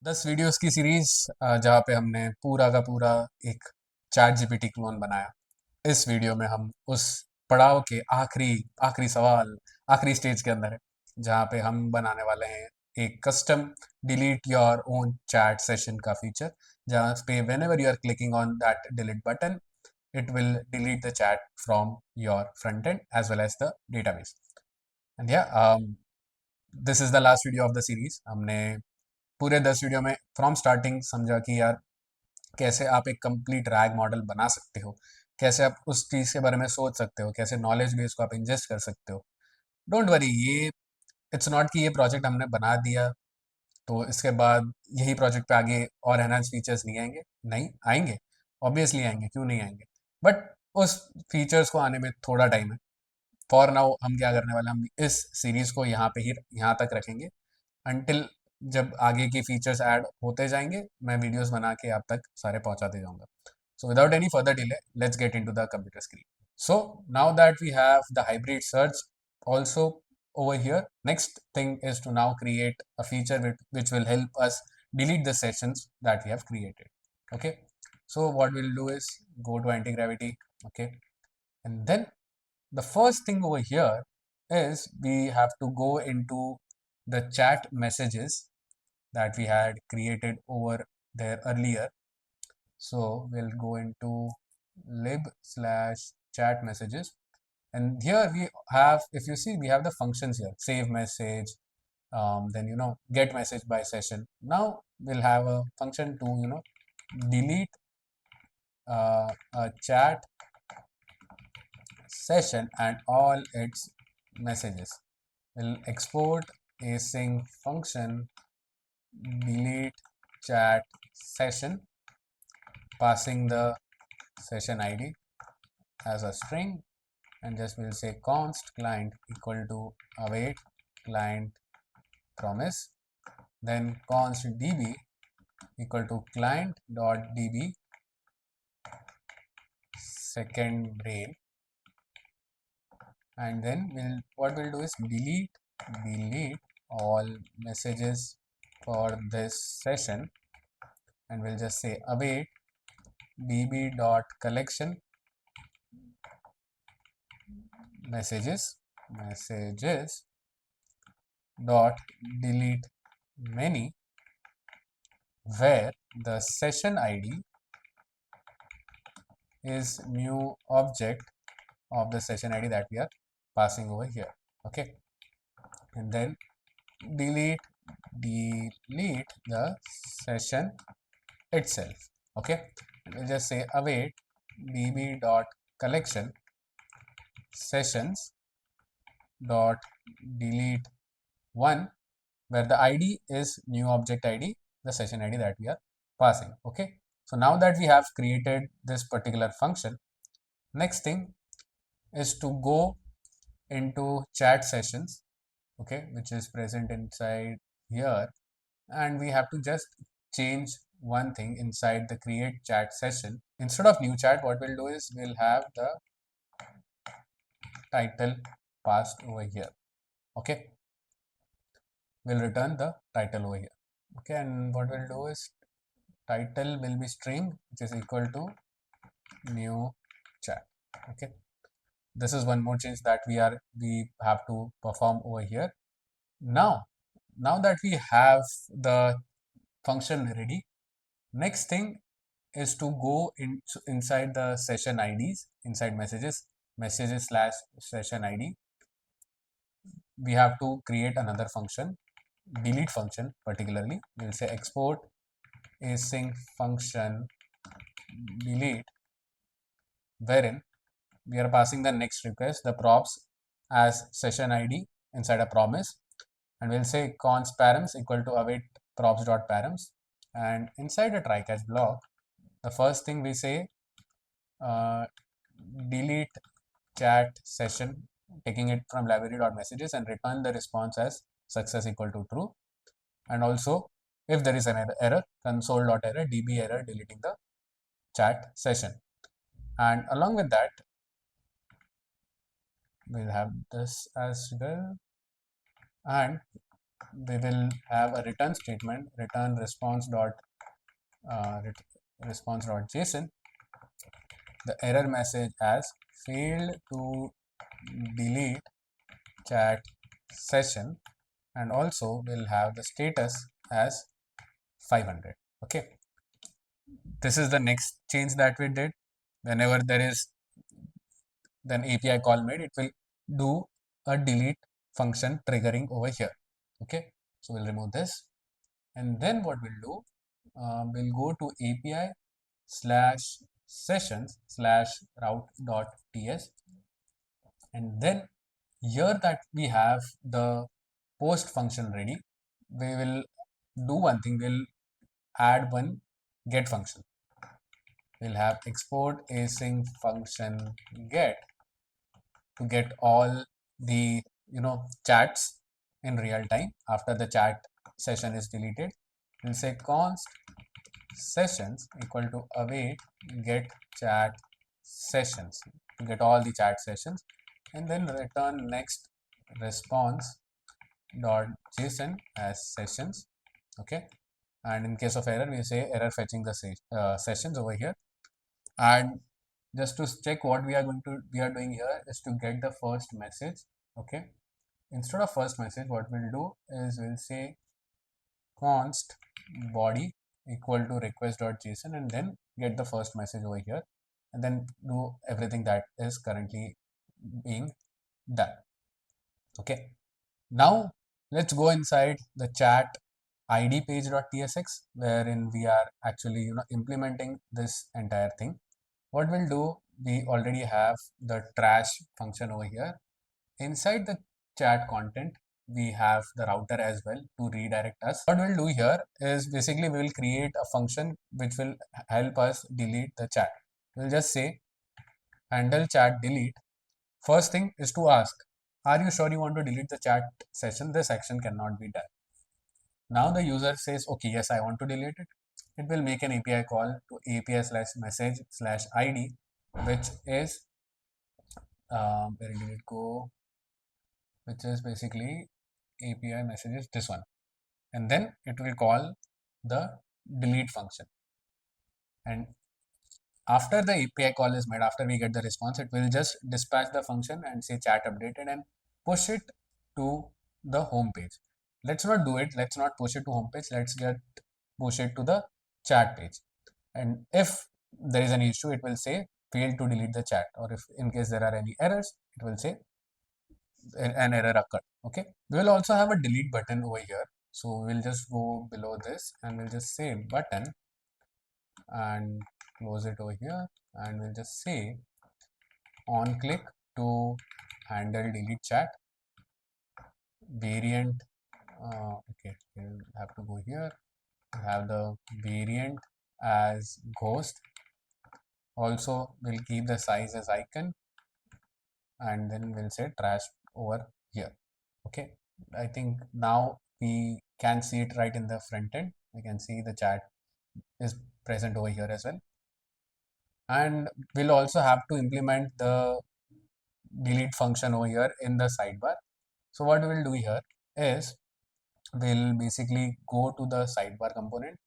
10 videos की series जहाँ पे हमने पूरा का पूरा एक चैट जीपीटी क्लोन बनाया। इस वीडियो में हम उस पड़ाव के आखिरी आखिरी सवाल आखिरी स्टेज के अंदर है, जहाँ पे हम बनाने वाले हैं एक custom delete your own chat session का फीचर, जहाँ पे whenever you are clicking on that delete button it will delete the chat from your front end as well as the database. And yeah, this is the last video of the series. हमने पूरे 10 video में from starting समझा कि यार कैसे आप एक complete rag model बना सकते हो, कैसे आप उस चीज़ के बारे में सोच सकते हो, कैसे नॉलेज बेस को आप इंजेस्ट कर सकते हो। डोंट वरी, ये इट्स नॉट कि ये प्रोजेक्ट हमने बना दिया तो इसके बाद यही प्रोजेक्ट पे आगे और एनहांस फीचर्स नहीं आएंगे। नहीं आएंगे, ऑब्वियसली आएंगे, क्यों नहीं आएंगे। बट उस फीचर्स को आने में थोड़ा टाइम है। फॉर नाउ हम क्या करने वाले हैं, हम इस सीरीज को यहाँ पे ही यहाँ तक रखेंगे अंटिल जब आगे की फीचर्स ऐड होते जाएंगे, मैं वीडियोस बना के आप तक सारे पहुंचाते जाऊंगा। So without any further delay, let's get into the computer screen. So now that we have the hybrid search also over here, next thing is to now create a feature which will help us delete the sessions that we have created. Okay, so what we'll do is go to anti-gravity. Okay, and then the first thing over here is we have to go into the chat messages that we had created over there earlier. So we'll go into lib slash chat messages, and here we have, if you see, we have the functions here: save message, then get message by session. Now we'll have a function to delete a chat session and all its messages. We'll export async function delete chat session, passing the session id as a string, and just we'll say const client equal to await client promise, then const db equal to client dot db second brain, and then what we'll do is delete all messages for this session, and we'll just say await db dot collection messages dot delete many, where the session id is new object of the session id that we are passing over here. Okay, and then delete the session itself. Okay, we'll just say await db dot collection sessions dot delete one, where the id is new object id, the session id that we are passing. Okay, so now that we have created this particular function, next thing is to go into chat sessions, okay, which is present inside here, and we have to just change one thing inside the create chat session. Instead of new chat, what we'll do is we'll have the title passed over here. Okay, we'll return the title over here. Okay, and what we'll do is title will be string, which is equal to new chat. Okay, this is one more change that we have to perform over here. Now that we have the function ready, next thing is to go inside the session IDs, inside messages slash session ID. We have to create another function, delete function particularly. We'll say export async function delete, wherein we are passing the next request, the props, as session ID inside a promise, and we'll say const params equal to await props dot params, and inside a try catch block, the first thing we say uh, delete chat session, taking it from library dot messages, and return the response as success equal to true, and also if there is an error, console dot error db error deleting the chat session. And along with that, we'll have this as well, and we will have a return statement, return response dot response dot JSON, the error message as failed to delete chat session, and also we'll have the status as 500. Okay, this is the next change that we did. Whenever there is then API call made, it will do a delete function triggering over here. Okay, so we'll remove this, and then what we'll do, we'll go to API slash sessions slash route dot ts, and then here that we have the post function ready, we will do one thing, we'll add one get function. We'll have export async function get to get all the chats in real time after the chat session is deleted. We'll say const sessions equal to await get chat sessions to get all the chat sessions, and then return next response dot json as sessions. Okay, and in case of error we say error fetching the sessions over here. And just to check what we are doing here is to get the first message. Okay, instead of first message, what we'll do is we'll say const body equal to request.json, and then get the first message over here, and then do everything that is currently being done. Okay, now let's go inside the chat id page.tsx, wherein we are actually implementing this entire thing. What we'll do, we already have the trash function over here. Inside the chat content, we have the router as well to redirect us. What we'll do here is basically we will create a function which will help us delete the chat. We'll just say handle chat delete. First thing is to ask, are you sure you want to delete the chat session? This action cannot be done. Now the user says, okay, yes, I want to delete it. It will make an API call to API slash message slash ID, which is, where did it go? Which is basically API messages, this one. And then it will call the delete function. And after the API call is made, after we get the response, it will just dispatch the function and say chat updated and push it to the home page. Let's not do it. Let's not push it to home page. Let's push it to the chat page. And if there is an issue, it will say fail to delete the chat, or if in case there are any errors, it will say an error occurred. Okay, we will also have a delete button over here, so we'll just go below this and we'll just say button and close it over here, and we'll just say on click to handle delete chat variant. Okay, we'll have to go here, have the variant as ghost. Also we'll keep the size as icon, and then we'll say trash over here. Okay, I think now we can see it right in the front end. We can see the chat is present over here as well, and we'll also have to implement the delete function over here in the sidebar. So what we'll do here is we'll basically go to the sidebar component.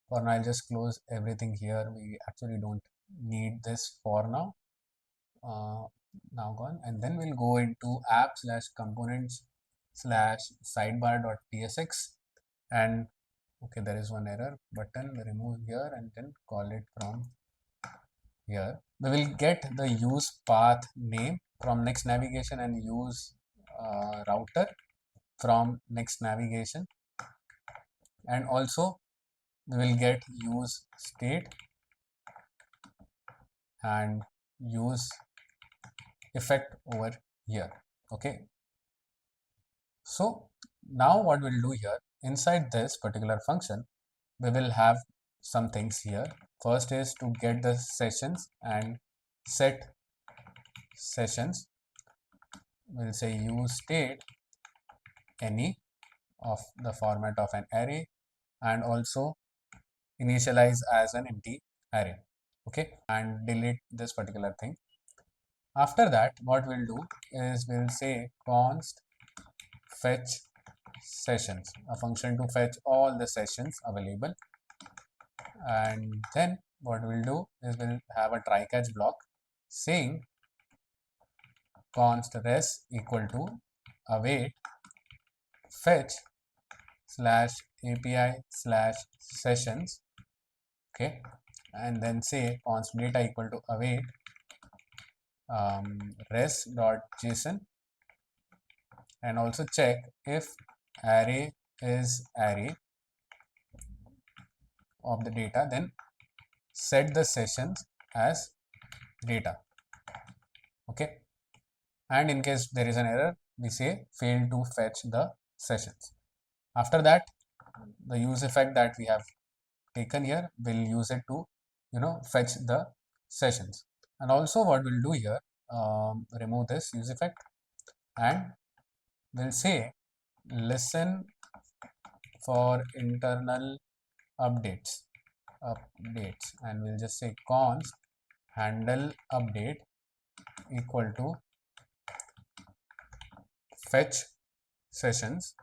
For now I'll just close everything here. We actually don't need this for now. Now gone, and then we'll go into app slash components slash sidebar.tsx, and okay, there is one error button, we remove here and then call it from here. We will get the use path name from next navigation and use router from next navigation, and also we will get use state and use effect over here. Okay, so now what we'll do here, inside this particular function, we will have some things here. First is to get the sessions and set sessions. We'll say use state any of the format of an array, and also initialize as an empty array. Okay, and delete this particular thing. After that, what we'll do is we'll say const fetch sessions, a function to fetch all the sessions available. And then what we'll do is we'll have a try catch block saying const res equal to await fetch slash API slash sessions. Okay, and then say const data equal to await res dot json, and also check if array is array of the data, then set the sessions as data. Okay, and in case there is an error, we say fail to fetch the sessions. After that, the use effect that we have taken here, we'll use it to fetch the sessions. And also what we'll do here, remove this use effect, and we'll say listen for internal updates, and we'll just say const handle update equal to fetch sessions,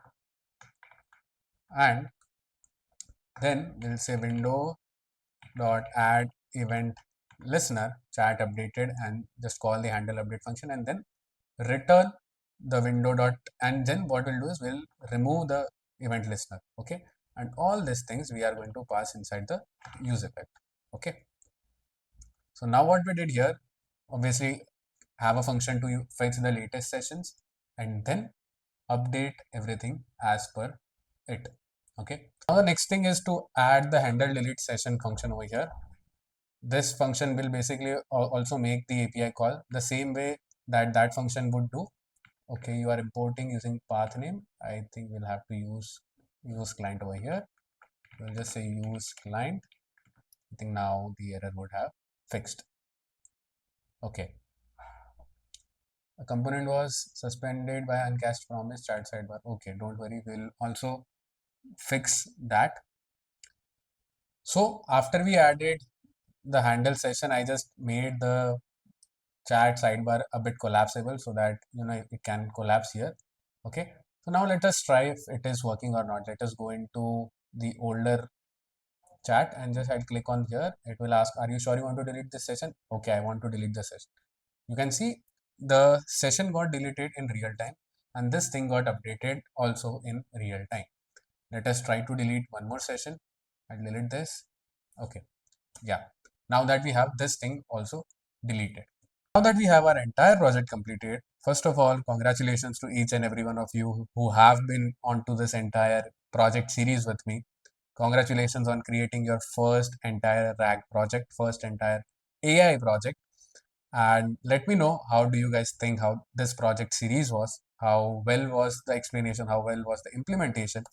and then we'll say window dot add event listener chat updated, and just call the handle update function, and then return the window dot, and then what we'll do is we'll remove the event listener. Okay, and all these things we are going to pass inside the use effect. Okay, so now what we did here, obviously have a function to fetch the latest sessions and then update everything as per it. Okay, now the next thing is to add the handle delete session function over here. This function will basically also make the API call the same way that that function would do. Okay, you are importing using path name. I think we'll have to use client over here. We'll just say use client. I think now the error would have fixed. Okay. A component was suspended by uncached promise chat sidebar. Okay, don't worry, we'll also fix that. So after we added the handle session, I just made the chat sidebar a bit collapsible so that it can collapse here. Okay, so now let us try if it is working or not. Let us go into the older chat and just I'll click on here. It will ask, are you sure you want to delete this session? Okay, I want to delete the session. You can see the session got deleted in real time, and this thing got updated also in real time. Let us try to delete one more session. I'll delete this. Okay, yeah, now that we have this thing also deleted. Now that we have our entire project completed, first of all, congratulations to each and every one of you who have been onto this entire project series with me. Congratulations on creating your first entire RAG project, first entire AI project. And let me know, how do you guys think how this project series was? How well was the explanation? How well was the implementation?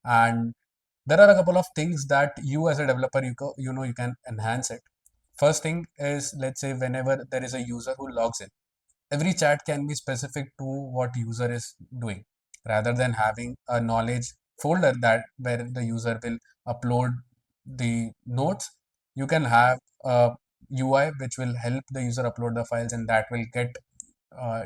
And there are a couple of things that you as a developer, you can enhance it. First thing is, let's say whenever there is a user who logs in, every chat can be specific to what user is doing, rather than having a knowledge folder that where the user will upload the notes. You can have a UI which will help the user upload the files, and that will get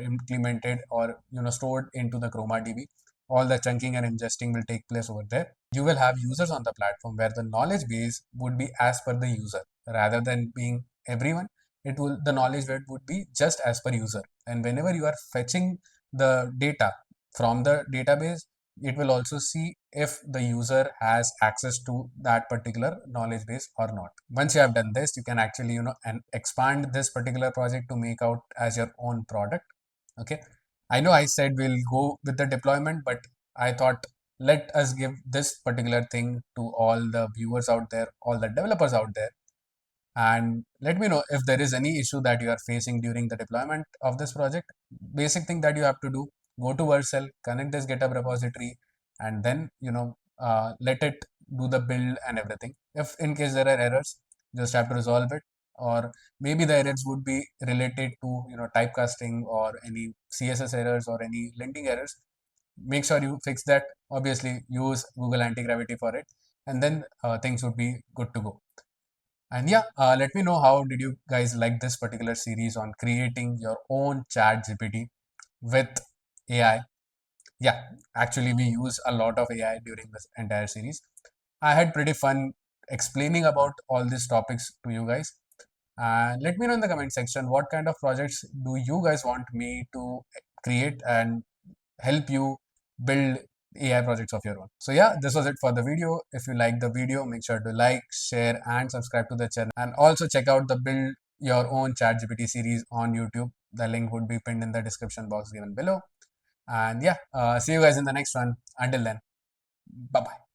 implemented or stored into the Chroma DB. All the chunking and ingesting will take place over there. You will have users on the platform where the knowledge base would be as per the user, rather than being everyone. The knowledge base would be just as per user, and whenever you are fetching the data from the database, it will also see if the user has access to that particular knowledge base or not. Once you have done this, you can actually and expand this particular project to make out as your own product. Okay, I know I said we'll go with the deployment, but I thought let us give this particular thing to all the viewers out there, all the developers out there, and let me know if there is any issue that you are facing during the deployment of this project. Basic thing that you have to do, go to Vercel, connect this GitHub repository, and then let it do the build and everything. If in case there are errors, just have to resolve it, or maybe the errors would be related to typecasting or any CSS errors or any linting errors. Make sure you fix that. Obviously use Google anti-gravity for it, and then things would be good to go. And yeah, let me know how did you guys like this particular series on creating your own chat GPT with AI. Yeah, actually, we use a lot of AI during this entire series. I had pretty fun explaining about all these topics to you guys. And let me know in the comment section what kind of projects do you guys want me to create and help you build AI projects of your own. So yeah, this was it for the video. If you like the video, make sure to like, share, and subscribe to the channel. And also check out the build your own ChatGPT series on YouTube. The link would be pinned in the description box given below. And yeah, see you guys in the next one. Until then, bye bye.